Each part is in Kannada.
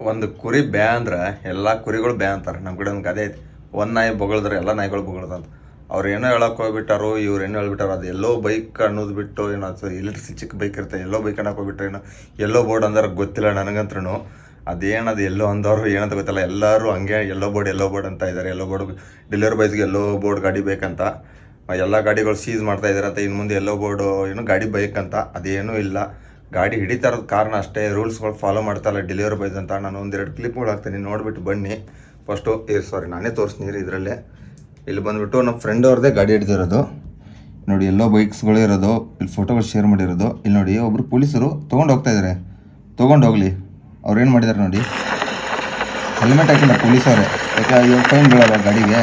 ಒಂದು ಕುರಿ ಬ್ಯಾ ಅಂದ್ರೆ ಎಲ್ಲ ಕುರಿಗಳು ಬ್ಯಾ ಅಂತಾರೆ. ನಮ್ಮ ಕಡೆ ಒಂದು ಗಾದೆ ಐತಿ, ಒಂದು ನಾಯಿ ಬೊಗಳಿದ್ರೆ ಎಲ್ಲ ನಾಯಿಗಳು ಬೊಗಳದಂತ. ಅವ್ರು ಏನೋ ಹೇಳಕ್ಕೆ ಹೋಗ್ಬಿಟ್ಟಾರು, ಇವ್ರು ಏನೋ ಹೇಳ್ಬಿಟ್ಟಾರು. ಅದು ಎಲ್ಲೋ ಬೈಕ್ ಅನ್ನೋದು ಬಿಟ್ಟು ಏನೋ ಎಲೆಕ್ಟ್ರಿಸಿ ಚಿಕ್ಕ ಬೈಕ್ ಇರುತ್ತೆ, ಎಲ್ಲೋ ಬೈಕ್ ಅನ್ನಕ್ಕೆ ಹೋಗ್ಬಿಟ್ರೆ ಏನೋ ಎಲ್ಲೋ ಬೋರ್ಡ್ ಅಂದ್ರೆ ಗೊತ್ತಿಲ್ಲ ನನಗಂತ್ರೂ. ಅದೇನದು ಎಲ್ಲೋ ಅಂದವರು ಏನಂತ ಗೊತ್ತಿಲ್ಲ. ಎಲ್ಲರೂ ಹಂಗೆ ಎಲ್ಲೋ ಬೋರ್ಡ್ ಅಂತ ಇದ್ದಾರೆ. ಎಲ್ಲೋ ಬೋರ್ಡ್ ಡೆಲಿವರಿ ಬಾಯ್ಸ್ಗೆ ಎಲ್ಲೋ ಬೋರ್ಡ್ ಗಾಡಿ ಬೇಕಂತ, ಎಲ್ಲ ಗಾಡಿಗಳು ಸೀಸ್ ಮಾಡ್ತಾ ಇದ್ದಾರೆ ಅಂತ. ಇನ್ನು ಮುಂದೆ ಎಲ್ಲೋ ಬೋರ್ಡು ಏನೋ ಗಾಡಿ ಬೇಕಂತ ಅದೇನೂ ಇಲ್ಲ. ಗಾಡಿ ಹಿಡಿತಾ ಇರೋದು ಕಾರಣ ಅಷ್ಟೇ, ರೂಲ್ಸ್ಗಳು ಫಾಲೋ ಮಾಡ್ತಾಯಿಲ್ಲ ಡೆಲಿವರಿ ಬಾಯ್ಸ್ ಅಂತ. ನಾನು ಒಂದೆರಡು ಕ್ಲಿಪ್ಗಳು ಹಾಕ್ತೀನಿ, ನೋಡಿಬಿಟ್ಟು ಬನ್ನಿ. ಫಸ್ಟು ನಾನೇ ತೋರಿಸ್ತೀನಿ ಇದ್ರಲ್ಲೇ. ಇಲ್ಲಿ ಬಂದುಬಿಟ್ಟು ನಮ್ಮ ಫ್ರೆಂಡ್ ಅವ್ರದ್ದೇ ಗಾಡಿ ಹಿಡಿದಿರೋದು ನೋಡಿ. ಎಲ್ಲೋ ಬೈಕ್ಸ್ಗಳು ಇರೋದು, ಇಲ್ಲಿ ಫೋಟೋಗಳು ಶೇರ್ ಮಾಡಿರೋದು. ಇಲ್ಲಿ ನೋಡಿ, ಒಬ್ಬರು ಪೊಲೀಸರು ತೊಗೊಂಡು ಹೋಗ್ತಾ ಇದ್ದಾರೆ. ತೊಗೊಂಡು ಹೋಗಲಿ, ಅವ್ರು ಏನು ಮಾಡಿದ್ದಾರೆ ನೋಡಿ, ಹೆಲ್ಮೆಟ್ ಹಾಕಿಲ್ಲ ಪೊಲೀಸವರೇ. ಯಾಕೆ ಇವಾಗ ಫೈನ್ ಬೀಳಲ್ಲ ಗಾಡಿಗೆ.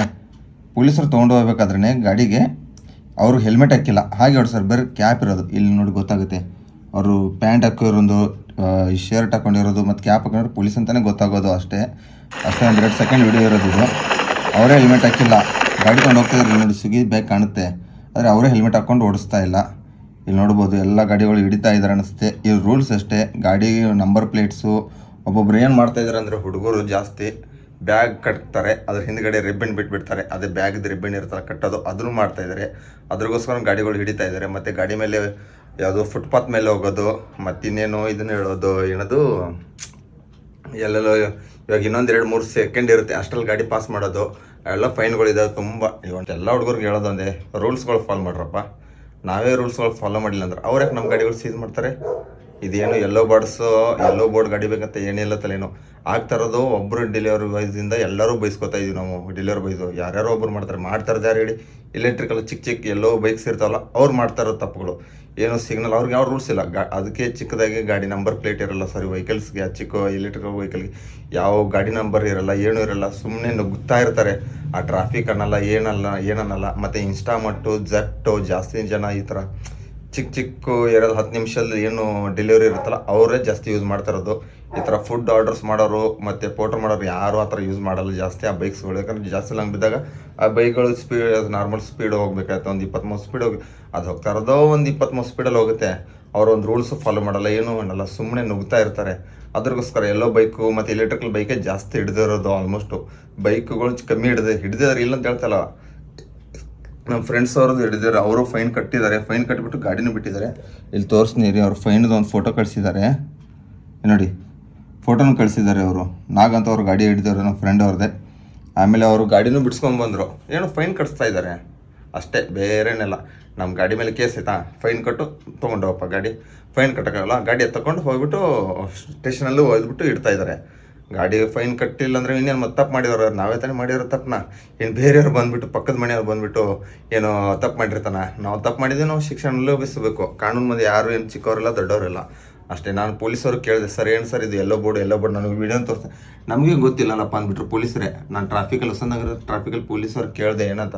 ಪೊಲೀಸರು ತೊಗೊಂಡು ಹೋಗ್ಬೇಕಾದ್ರೆ ಗಾಡಿಗೆ ಅವರು ಹೆಲ್ಮೆಟ್ ಹಾಕಿಲ್ಲ, ಹಾಗೆ ಹೊಡ್ಸರ್ ಬೇರೆ ಕ್ಯಾಪ್ ಇರೋದು. ಇಲ್ಲಿ ನೋಡಿ ಗೊತ್ತಾಗುತ್ತೆ. ಅವರು ಪ್ಯಾಂಟ್ ಹಾಕಿರೋದು, ಶರ್ಟ್ ಹಾಕೊಂಡಿರೋದು ಮತ್ತು ಕ್ಯಾಪ್ ಹಾಕೊಂಡಿರೋ ಪೊಲೀಸ್ ಅಂತಲೇ ಗೊತ್ತಾಗೋದು. ಅಷ್ಟೇ ಒಂದು 2 ಸೆಕೆಂಡ್ ವಿಡಿಯೋ ಇರೋದು ಇದು. ಅವರೇ ಹೆಲ್ಮೆಟ್ ಹಾಕಿಲ್ಲ, ಗಾಡಿ ತೊಗೊಂಡು ಹೋಗ್ತಾಯಿದ್ರು ನೋಡಿ. ಸ್ವಿಗ್ಗಿ ಬ್ಯಾಗ್ ಕಾಣುತ್ತೆ, ಆದರೆ ಅವರೇ ಹೆಲ್ಮೆಟ್ ಹಾಕ್ಕೊಂಡು ಓಡಿಸ್ತಾ ಇಲ್ಲ. ಇಲ್ಲಿ ನೋಡ್ಬೋದು, ಎಲ್ಲ ಗಾಡಿಗಳು ಹಿಡಿತಾ ಇದ್ದಾರೆ ಅನಿಸುತ್ತೆ. ಈ ರೂಲ್ಸ್ ಅಷ್ಟೇ. ಗಾಡಿ ನಂಬರ್ ಪ್ಲೇಟ್ಸು ಒಬ್ಬೊಬ್ರು ಏನು ಮಾಡ್ತಾಯಿದ್ದಾರೆ ಅಂದರೆ, ಹುಡುಗರು ಜಾಸ್ತಿ ಬ್ಯಾಗ್ ಕಟ್ತಾರೆ, ಅದ್ರ ಹಿಂದ್ಗಡೆ ರಿಬ್ಬನ್ ಬಿಟ್ಬಿಡ್ತಾರೆ. ಅದೇ ಬ್ಯಾಗ್ದು ರಿಬ್ಬನ್ ಇರ್ತಾರೆ ಕಟ್ಟೋದು, ಅದನ್ನು ಮಾಡ್ತಾಯಿದ್ದಾರೆ. ಅದ್ರಗೋಸ್ಕರ ಗಾಡಿಗಳು ಹಿಡಿತಾ ಇದ್ದಾರೆ. ಮತ್ತು ಗಾಡಿ ಮೇಲೆ ಯಾವುದೋ ಫುಟ್ಪಾತ್ ಮೇಲೆ ಹೋಗೋದು, ಮತ್ತಿನ್ನೇನು ಇದನ್ನು ಹೇಳೋದು, ಏನದು ಎಲ್ಲೆಲ್ಲೋ ಇವಾಗ ಇನ್ನೊಂದು 2-3 ಸೆಕೆಂಡ್ ಇರುತ್ತೆ, ಅಷ್ಟರಲ್ಲಿ ಗಾಡಿ ಪಾಸ್ ಮಾಡೋದು. ಎಲ್ಲ ಫೈನ್ಗಳಿದಾವೆ ತುಂಬ. ಇವಾಗ ಎಲ್ಲ ಹುಡುಗರಿಗೆ ಹೇಳೋದು ಒಂದೇ, ರೂಲ್ಸ್ಗಳು ಫಾಲೋ ಮಾಡ್ರಪ್ಪ. ನಾವೇ ರೂಲ್ಸ್ಗಳು ಫಾಲೋ ಮಾಡಿಲ್ಲ ಅಂದ್ರೆ ಅವ್ರು ಯಾಕೆ ನಮ್ಮ ಗಾಡಿಗಳು ಸೀಸ್ ಮಾಡ್ತಾರೆ? ಇದೇನು ಎಲ್ಲೋ ಬೋರ್ಡ್ ಗಾಡಿ ಬೇಕಂತ ಏನಿಲ್ಲ ತಲೆನೋ ಆಗ್ತಾ ಇರೋದು. ಒಬ್ಬರು ಡೆಲಿವರಿ ಬಾಯ್ಸಿಂದ ಎಲ್ಲರೂ ಬೈಸ್ಕೊತಾ ಇದ್ದೀವಿ ನಾವು. ಡೆಲಿವರಿ ಬಾಯ್ಸು ಯಾರ್ಯಾರೋ ಒಬ್ಬರು ಮಾಡ್ತಾರೆ ಯಾರು ಹೇಳಿ? ಎಲೆಕ್ಟ್ರಿಕಲ್ ಚಿಕ್ಕ ಎಲ್ಲೋ ಬೈಕ್ಸ್ ಇರ್ತಾವಲ್ಲ, ಅವ್ರು ಮಾಡ್ತಾ ಇರೋ ತಪ್ಪುಗಳು. ಏನು ಸಿಗ್ನಲ್ ಅವ್ರಿಗೆ ಯಾವ ರೂಲ್ಸ್ ಇಲ್ಲ. ಅದಕ್ಕೆ ಚಿಕ್ಕದಾಗಿ ಗಾಡಿ ನಂಬರ್ ಪ್ಲೇಟ್ ಇರೋಲ್ಲ. ಸಾರಿ, ವೆಹಿಕಲ್ಸ್ಗೆ, ಚಿಕ್ಕ ಎಲೆಕ್ಟ್ರಿಕಲ್ ವೆಹಿಕಲ್ಗೆ ಯಾವ ಗಾಡಿ ನಂಬರ್ ಇರೋಲ್ಲ, ಏನೂ ಇರೋಲ್ಲ. ಸುಮ್ಮನೆ ನುಗ್ಗುತ್ತಾ ಇರ್ತಾರೆ. ಆ ಟ್ರಾಫಿಕ್ ಅನ್ನಲ್ಲ, ಏನನ್ನಲ್ಲ. ಮತ್ತು ಇನ್ಸ್ಟಾಮಟ್ಟು, ಜೆಪ್ಟೋ, ಜಾಸ್ತಿ ಜನ ಈ ಥರ ಚಿಕ್ಕ ಇರೋದು 10 ನಿಮಿಷದಲ್ಲಿ ಏನು ಡೆಲಿವರಿ ಇರುತ್ತಲ್ಲ, ಅವರೇ ಜಾಸ್ತಿ ಯೂಸ್ ಮಾಡ್ತಾ ಇರೋದು. ಈ ಥರ ಫುಡ್ ಆರ್ಡರ್ಸ್ ಮಾಡೋರು ಮತ್ತು ಪೋರ್ಟರ್ ಮಾಡೋರು ಯಾರು ಆ ಥರ ಯೂಸ್ ಮಾಡಲ್ಲ ಜಾಸ್ತಿ ಆ ಬೈಕ್ಸ್ಗಳು. ಯಾಕಂದರೆ ಜಾಸ್ತಿ ಲಾಂಗ್ ಬಿದ್ದಾಗ ಆ ಬೈಕ್ಗಳು ನಾರ್ಮಲ್ ಸ್ಪೀಡ್ ಹೋಗ್ಬೇಕಾಯ್ತು. ಒಂದು 23 ಸ್ಪೀಡ್ ಅದು ಹೋಗ್ತಾ ಇರೋದೋ ಒಂದು 23 ಸ್ಪೀಡಲ್ಲಿ ಹೋಗುತ್ತೆ. ಅವರು ಒಂದು ರೂಲ್ಸು ಫಾಲೋ ಮಾಡಲ್ಲ, ಏನೂ ಅನ್ನಲ್ಲ, ಸುಮ್ಮನೆ ನುಗ್ತಾ ಇರ್ತಾರೆ. ಅದ್ರಗೋಸ್ಕರ ಎಲ್ಲೋ ಬೈಕು ಮತ್ತು ಎಲೆಕ್ಟ್ರಿಕಲ್ ಬೈಕೇ ಜಾಸ್ತಿ ಹಿಡಿದಿರೋದು. ಆಲ್ಮೋಸ್ಟು ಬೈಕ್ಗಳು ಕಮ್ಮಿ ಹಿಡಿದಿದ್ದಾರೆ ಇಲ್ಲ ಅಂತ ಹೇಳ್ತಲ್ಲ. ನಮ್ಮ ಫ್ರೆಂಡ್ಸ್ ಅವ್ರದ್ದು ಹಿಡಿದಿದ್ದಾರೆ, ಅವರು ಫೈನ್ ಕಟ್ಟಿದ್ದಾರೆ. ಫೈನ್ ಕಟ್ಟಿಬಿಟ್ಟು ಗಾಡಿನೂ ಬಿಟ್ಟಿದ್ದಾರೆ. ಇಲ್ಲಿ ತೋರಿಸ್ತೀನಿ, ಅವ್ರು ಫೈನ್ದು ಒಂದು ಫೋಟೋ ಕಳಿಸಿದ್ದಾರೆ ನೋಡಿ. ಫೋಟೋನು ಕಳಿಸಿದ್ದಾರೆ ಅವರು. ನಾಗಂತ ಅವ್ರು ಗಾಡಿ ಹಿಡಿದವರು ನಮ್ಮ ಫ್ರೆಂಡ್ ಅವ್ರದ್ದೇ. ಆಮೇಲೆ ಅವರು ಗಾಡಿನೂ ಬಿಡ್ಸ್ಕೊಂಡ್ಬಂದರು. ಏನೋ ಫೈನ್ ಕಟ್ಸ್ತಾ ಇದ್ದಾರೆ ಅಷ್ಟೇ, ಬೇರೆನೆಲ್ಲ. ನಮ್ಮ ಗಾಡಿ ಮೇಲೆ ಕೇಸ್ ಆಯ್ತಾ, ಫೈನ್ ಕಟ್ಟು ತೊಗೊಂಡೋಗಪ್ಪ. ಗಾಡಿ ಫೈನ್ ಕಟ್ಟೋಕ್ಕಾಗಲ್ಲ, ಗಾಡಿ ಎತ್ತಕೊಂಡು ಹೋಗ್ಬಿಟ್ಟು ಸ್ಟೇಷನಲ್ಲೂ ಒಯ್ದುಬಿಟ್ಟು ಇಡ್ತಾ ಇದ್ದಾರೆ. ಗಾಡಿ ಫೈನ್ ಕಟ್ಟಿಲ್ಲ ಅಂದರೆ ಇನ್ನೇನು ಮತ್ತೆ ತಪ್ಪು ಮಾಡಿದವ್ರು, ನಾವೇ ತಾನೇ ಮಾಡಿರೋ ತಪ್ಪನ್ನ. ಇನ್ನು ಬೇರೆಯವ್ರು ಬಂದುಬಿಟ್ಟು, ಪಕ್ಕದ ಮನೆಯವ್ರು ಬಂದುಬಿಟ್ಟು ಏನೋ ತಪ್ಪು ಮಾಡಿರ್ತಾನೆ. ನಾವು ತಪ್ಪು ಮಾಡಿದ್ದೀವಿ, ನಾವು ಶಿಕ್ಷಣಲ್ಲೂ ಅನುಭವಿಸಬೇಕು. ಕಾನೂನು ಮುಂದೆ ಯಾರು ಏನು ಚಿಕ್ಕವರೆಲ್ಲ ದೊಡ್ಡವರೆಲ್ಲ ಅಷ್ಟೇ. ನಾನು ಪೊಲೀಸವ್ರು ಕೇಳಿದೆ, ಸರ್ ಏನು ಸರ್ ಇದು ಎಲ್ಲೋ ಬೋರ್ಡ್ ನನಗೆ ವೀಡಿಯೋ ತೋರಿಸ್ದೆ. ನಮಗೆ ಗೊತ್ತಿಲ್ಲಲ್ಲಪ್ಪ ಅಂದ್ಬಿಟ್ರು ಪೊಲೀಸರೇ. ನಾನು ಟ್ರಾಫಿಕಲ್ಲಿ ಪೊಲೀಸವ್ರು ಕೇಳಿದೆ ಏನಂತ.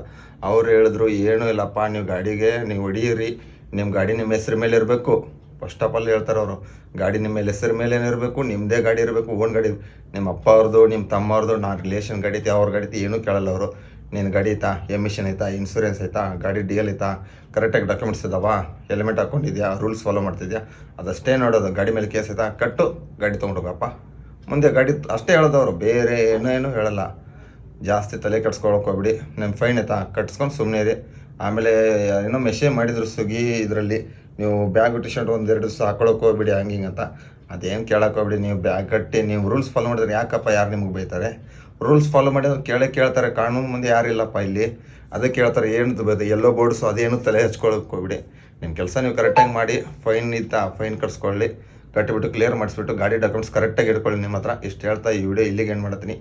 ಅವ್ರು ಹೇಳಿದ್ರು, ಏನೂ ಇಲ್ಲಪ್ಪ, ನೀವು ಗಾಡಿಗೆ ನೀವು ಹೊಡೀರಿ, ನಿಮ್ಮ ಗಾಡಿ ನಿಮ್ಮ ಹೆಸ್ರ ಮೇಲೆ ಇರಬೇಕು. ಫಸ್ಟ್ ಆಫ್ ಆಲ್ ಹೇಳ್ತಾರೆ ಅವರು, ಗಾಡಿ ನಿಮ್ಮ ಮೇಲೆ ಹೆಸರು ಮೇಲೆ ಇರಬೇಕು, ನಿಮ್ಮದೇ ಗಾಡಿ ಇರಬೇಕು, ಓನ್ ಗಾಡಿ. ನಿಮ್ಮ ಅಪ್ಪ ಅವ್ರದ್ದು, ನಿಮ್ಮ ತಮ್ಮ ಅವ್ರದ್ದು, ನಾನು ರಿಲೇಷನ್ ಗಾಡಿ ಐತಿ, ಅವ್ರ ಗಾಡಿ ಐತಿ, ಏನೂ ಕೇಳಲ್ಲ ಅವರು. ನಿನ್ನ ಗಾಡಿ ಐತಾ, ಎಮಿಷನ್ ಐತಾ, ಇನ್ಸೂರೆನ್ಸ್ ಐತಾ, ಗಾಡಿ ಡಿ ಎಲ್ ಐತಾ, ಕರೆಕ್ಟಾಗಿ ಡಾಕ್ಯುಮೆಂಟ್ಸ್ ಇದ್ದಾವ, ಹೆಲ್ಮೆಟ್ ಹಾಕ್ಕೊಂಡಿದ್ಯಾ, ರೂಲ್ಸ್ ಫಾಲೋ ಮಾಡ್ತಿದ್ಯಾ, ಅದಷ್ಟೇ ನೋಡೋದು. ಗಾಡಿ ಮೇಲೆ ಕೇಸ್ ಐತಾ, ಕಟ್ಟು ಗಾಡಿ ತೊಗೊಂಡೋಗಪ್ಪ ಮುಂದೆ. ಗಾಡಿ ಅಷ್ಟೇ ಹೇಳೋದವರು, ಬೇರೆ ಏನೂ ಹೇಳಲ್ಲ. ಜಾಸ್ತಿ ತಲೆ ಕೆಡ್ಸ್ಕೊಳಕ್ಕೆ ಹೋಗ್ಬಿಡಿ. ನಿಮ್ಮ ಫೈನ್ ಐತಾ, ಕಟ್ಸ್ಕೊಂಡು ಸುಮ್ಮನೆ ಇರಿ. ಆಮೇಲೆ ಏನೋ ಮೆಸೇಜ್ ಮಾಡಿದ್ರು ಸ್ವಿಗ್ಗಿ ಇದರಲ್ಲಿ, ನೀವು ಬ್ಯಾಗ್ ಟಿ ಶರ್ಟ್ 1-2 ದಿವಸ ಹಾಕೊಳಕ್ಕೆ ಹೋಗ್ಬಿಡಿ ಹಂಗಿಂಗೆ ಅಂತ. ಅದೇನು ಕೇಳಕ್ಕೆ ಹೋಗ್ಬಿಡಿ. ನೀವು ಬ್ಯಾಗ್ ಕಟ್ಟಿ ನೀವು ರೂಲ್ಸ್ ಫಾಲೋ ಮಾಡಿದ್ರೆ ಯಾಕಪ್ಪ ಯಾರು ನಿಮ್ಗೆ ಬೈತಾರೆ? ರೂಲ್ಸ್ ಫಾಲೋ ಮಾಡಿದ್ರೆ ಕೇಳ್ತಾರೆ. ಕಾನೂನು ಮುಂದೆ ಯಾರಿಲ್ಲಪ್ಪ ಇಲ್ಲಿ, ಅದಕ್ಕೆ ಕೇಳ್ತಾರೆ. ಏನು ಬೈದೆ ಎಲ್ಲೋ ಬೋರ್ಡ್ಸು ಅದೇನು ತಲೆ ಹಚ್ಕೊಳಕ್ಕೆ ಹೋಗ್ಬಿಡಿ. ನಿಮ್ಮ ಕೆಲಸ ನೀವು ಕರೆಕ್ಟಾಗಿ ಮಾಡಿ. ಫೈನ್ ಇತ್ತಾ, ಫೈನ್ ಕಟ್ಸ್ಕೊಳ್ಳಿ, ಕಟ್ಟಿಬಿಟ್ಟು ಕ್ಲಿಯರ್ ಮಾಡಿಸ್ಬಿಟ್ಟು ಗಾಡಿ ಡಾಕ್ಯುಮೆಂಟ್ಸ್ ಕರೆಕ್ಟಾಗಿ ಇಟ್ಕೊಳ್ಳಿ ನಿಮ್ಮ ಹತ್ರ. ಇಷ್ಟು ಹೇಳ್ತಾ ಈ ವಿಡಿಯೋ ಇಲ್ಲಿಗೆ ಏನು ಮಾಡ್ತೀನಿ.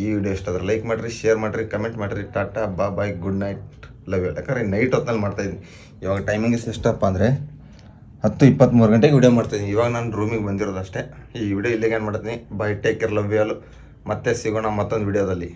ಈ ವಿಡಿಯೋ ಇಷ್ಟಾದ್ರೆ ಲೈಕ್ ಮಾಡಿರಿ, ಶೇರ್ ಮಾಡಿರಿ, ಕಮೆಂಟ್ ಮಾಡಿರಿ. ಟಾಟಾ ಬಾಯ್, ಗುಡ್ ನೈಟ್, ಲವ್ ಯು. ಯಾಕಂದರೆ ನೈಟ್ ಹೊತ್ತಿನಲ್ಲಿ ಮಾಡ್ತಾಯಿದ್ದೀನಿ. ಇವಾಗ ಟೈಮಿಂಗ್ಸ್ ಎಷ್ಟಪ್ಪ ಅಂದರೆ 10:23 ಗಂಟೆಗೆ ವಿಡಿಯೋ ಮಾಡ್ತಾಯಿದ್ದೀನಿ. ಇವಾಗ ನಾನು ರೂಮಿಗೆ ಬಂದಿರೋದು ಅಷ್ಟೇ. ಈ ವಿಡಿಯೋ ಇಲ್ಲಿಗೆ ಏನು ಮಾಡ್ತೀನಿ. Bye, take care, love you all. ಮತ್ತೆ ಸಿಗೋಣ ಮತ್ತೊಂದು ವಿಡಿಯೋದಲ್ಲಿ.